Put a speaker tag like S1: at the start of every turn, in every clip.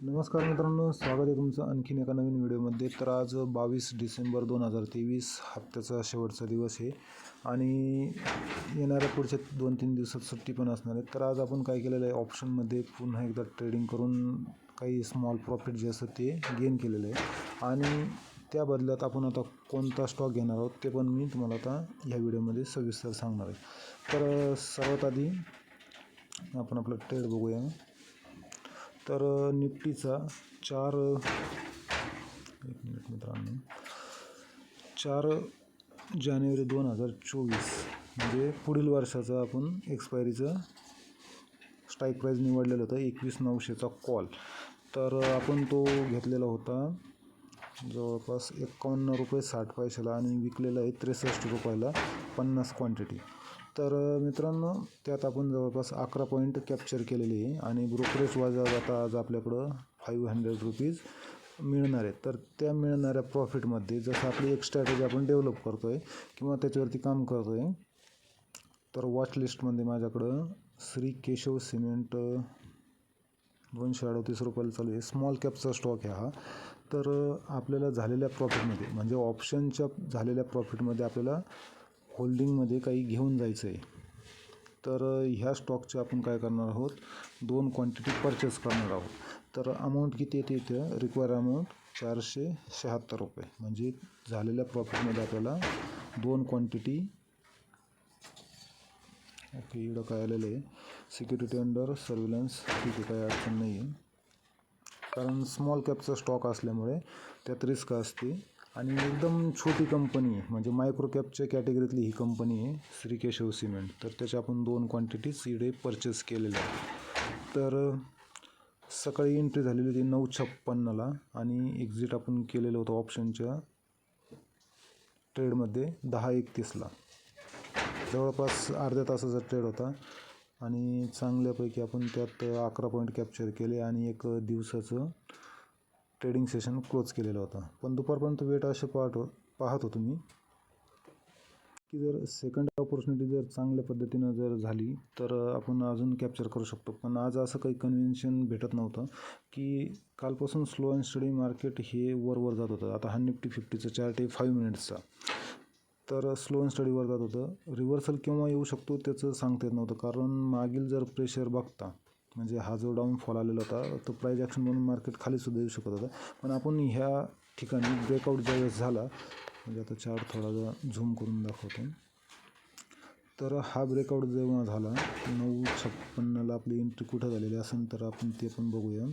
S1: नमस्कार मित्रांनो, स्वागत आहे तुमचं आणखीन एका नवीन व्हिडिओमध्ये. तर आज 22 डिसेंबर 2023 हप्त्याचा शेवटचा दिवस आहे आणि येणाऱ्या पुढच्या 2-3 दिवसात सुट्टी पण असणार आहे. तर आज आपण काय केलेलं आहे, ऑप्शनमध्ये पुन्हा एकदा ट्रेडिंग करून काही स्मॉल प्रॉफिट जे असतं ते गेन केलेलं आहे आणि त्या बदल्यात आपण आता कोणता स्टॉक घेणार आहोत ते पण मी तुम्हाला आता ह्या व्हिडिओमध्ये सविस्तर सांगणार आहे. तर सर्वात आधी आपण आपलं ट्रेड बघूया. तर निफ्टीचा 4 मित्रांनो 4 जानेवारी 2024 म्हणजे पुढील वर्षाचा आपण एक्सपायरीचं स्ट्राईक प्राईज निवडलेलं होतं 21,900चा कॉल. तर आपण तो घेतलेला होता जवळपास 51 रुपये 60 पैशाला आणि विकलेला आहे 63 रुपयाला 50 क्वांटिटी. तर मित्रांनो त्यात आपण जवळपास 11 पॉईंट कॅप्चर केलेले आहे आणि ब्रोकरेज आता आज आपल्याकडं 500 रुपीज मिळणार आहेत. तर त्या मिळणाऱ्या प्रॉफिटमध्ये जसं आपली एक स्ट्रॅटेजी आपण डेव्हलप करतो आहे किंवा त्याच्यावरती काम करतो आहे. तर वॉच लिस्टमध्ये माझ्याकडं श्री केशव सिमेंट 238 रुपयाला चालू आहे. स्मॉल कॅपचा स्टॉक आहे हा. तर आपल्याला झालेल्या प्रॉफिटमध्ये म्हणजे ऑप्शनच्या झालेल्या प्रॉफिटमध्ये आपल्याला होल्डिंगमध्ये काही घेऊन जायचं आहे. तर ह्या स्टॉकचे आपण काय करणार आहोत, 2 क्वांटिटी परचेस करणार आहोत. तर अमाऊंट किती येते इथं, रिक्वायर अमाऊंट 476 रुपये. म्हणजे झालेल्या प्रॉफिटमध्ये आपल्याला 2 क्वांटिटी ओके. इकडं काय आलेलं आहे, सिक्युरिटी अंडर सर्व्हिलन्स, ठीक आहे, काही अडचण नाही आहे. कारण स्मॉल कॅपचा स्टॉक असल्यामुळे त्यात रिस्क असते आणि एकदम छोटी कंपनी आहे, म्हणजे मायक्रो कॅपच्या कॅटेगरीतली ही कंपनी आहे श्री केशव सिमेंट. तर त्याच्या आपण 2 क्वांटिटीज इकडे परचेस केलेल्या आहेत. तर सकाळी एंट्री झालेली होती 9:56ला आणि एक्झिट आपण केलेलं होतं ऑप्शनच्या ट्रेडमध्ये 10:31ला. जवळपास अर्ध्या तासाचा ट्रेड होता आणि चांगल्यापैकी आपण त्यात 11 पॉईंट कॅप्चर केले आणि एक दिवसाचं ट्रेडिंग सेशन क्लोज केलेलं होतं. पण दुपारपर्यंत वेट असे पाहत होतो मी की जर सेकंड ऑपॉर्च्युनिटी जर चांगल्या पद्धतीनं जर झाली तर आपण अजून कॅप्चर करू शकतो. पण आज असं काही कन्व्हेन्शन भेटत नव्हतं की कालपासून स्लो अँड स्टडी मार्केट हे वर जात होतं. आता हा निफ्टी 50चा चार्ट आहे 5 मिनिट्सचा. तर स्लो अँड स्टडीवर जात होतं. रिव्हर्सल केव्हा येऊ शकतो त्याचं सांगता येत नव्हतं, कारण मागील जर प्रेशर बघता म्हणजे हा जो डाऊनफॉल आलेला होता तो प्राईज ॲक्शन म्हणून मार्केट खालीसुद्धा येऊ शकत होतं. पण आपण ह्या ठिकाणी ब्रेकआउट ज्यावेळेस झाला, म्हणजे आता चार्ट थोडा झूम करून दाखवतो. तर हा ब्रेकआउट जेव्हा झाला 9:56ला आपली एंट्री कुठं झालेली असेल तर आपण ते पण बघूया.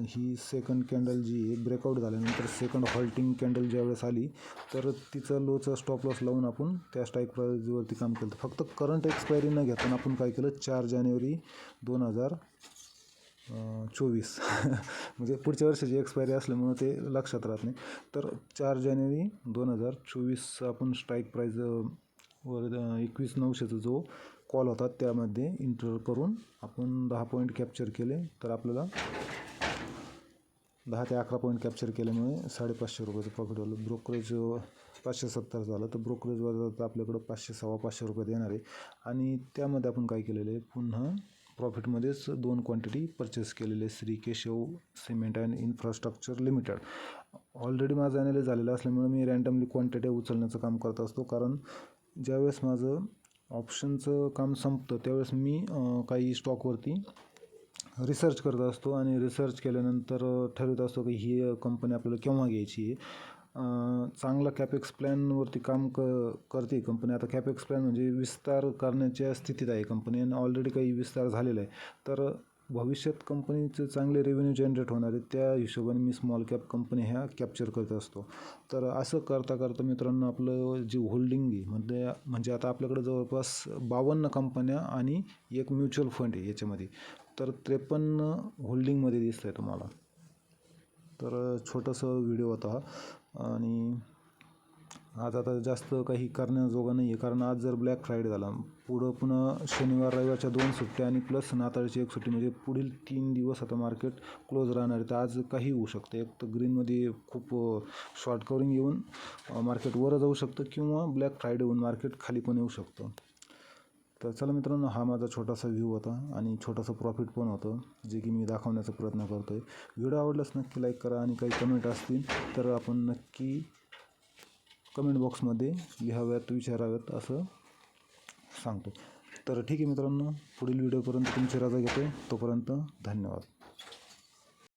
S1: ही सेकंड कॅन्डल जी आहे ब्रेकआउट झाल्यानंतर सेकंड हॉल्टिंग कॅन्डल ज्यावेळेस आली तर तिचं लोचा स्टॉप लॉस लावून आपण त्या स्ट्राईक प्राईजवरती काम केलं. फक्त करंट एक्सपायरी न घेताना आपण काय केलं, 4 जानेवारी 2024 म्हणजे पुढच्या वर्षाची एक्सपायरी असल्यामुळं ते लक्षात राहत नाही. तर 4 जानेवारी 2024 आपण स्ट्राईक प्राईज वर 21,900चा जो कॉल होता त्यामध्ये एंटर करून आपण 10 पॉईंट कॅप्चर केले. तर आपल्याला 10 ते 11 पॉईंट कॅप्चर केल्यामुळे 550 रुपयाचं प्रॉफिट झालं. ब्रोकरेज 570 झालं. तर ब्रोकरेजवर तर आपल्याकडं 500-550 रुपये येणार आहे आणि त्यामध्ये आपण काय केलेलं आहे, पुन्हा प्रॉफिटमध्येच 2 क्वांटिटी परचेस केलेले Shri Keshav cement and infrastructure limited. Already माझं ॲनालिसिस झालेलं असल्यामुळे मी रँडमली क्वांटिटी उचलण्याचं काम करत असतो. कारण ज्यावेळेस माझं ऑप्शनचं काम संपतं त्यावेळेस मी काही स्टॉकवरती रिसर्च करत असतो आणि रिसर्च केल्यानंतर ठरवत असतो की ही कंपनी आपल्याला केव्हा घ्यायची आहे. चांगला कॅपेक्स प्लॅनवरती काम करते कंपनी. आता कॅपेक्स प्लॅन म्हणजे विस्तार करण्याच्या स्थितीत आहे कंपनी आणि ऑलरेडी काही विस्तार झालेला आहे. तर भविष्यात कंपनीचे चांगले रेव्हेन्यू जनरेट होणार आहे, त्या हिशोबाने मी स्मॉल कॅप कंपनी ह्या कॅप्चर करत असतो. तर असं करता करता मित्रांनो आपलं जी होल्डिंग आहे म्हणजे आता आपल्याकडे जवळपास 52 कंपन्या आणि एक म्युच्युअल फंड आहे याच्यामध्ये. तर 53 होल्डिंगमध्ये दिसतं आहे तुम्हाला. तर छोटंसं व्हिडिओ होता आणि आज आता जास्त काही करण्याजोगा नाही आहे, कारण आज जर ब्लॅक फ्रायडे झाला, पुढं पुन्हा शनिवार रविवारच्या 2 सुट्ट्या आणि प्लस नाताळची एक सुट्टी, म्हणजे पुढील 3 दिवस आता मार्केट क्लोज राहणार आहे. तर आज काही होऊ शकतं. एक तर ग्रीनमध्ये खूप शॉर्ट कवरिंग येऊन मार्केट वर जाऊ शकतं किंवा ब्लॅक फ्रायडे होऊन मार्केट खाली पण येऊ शकतं. तर चला मित्रांनो, हा माझा छोटासा व्ह्यू होता आणि छोटासा प्रॉफिट पण होतं, जे की मी दाखवण्याचा प्रयत्न करतो आहे. व्हिडिओ आवडल्यास नक्की लाईक करा आणि काही कमेंट असतील तर आपण नक्की कमेंट बॉक्समध्ये लिहाव्यात, विचाराव्यात असं सांगतो. तर ठीक आहे मित्रांनो, पुढील व्हिडिओपर्यंत तुमची रजा घेतो. तोपर्यंत धन्यवाद.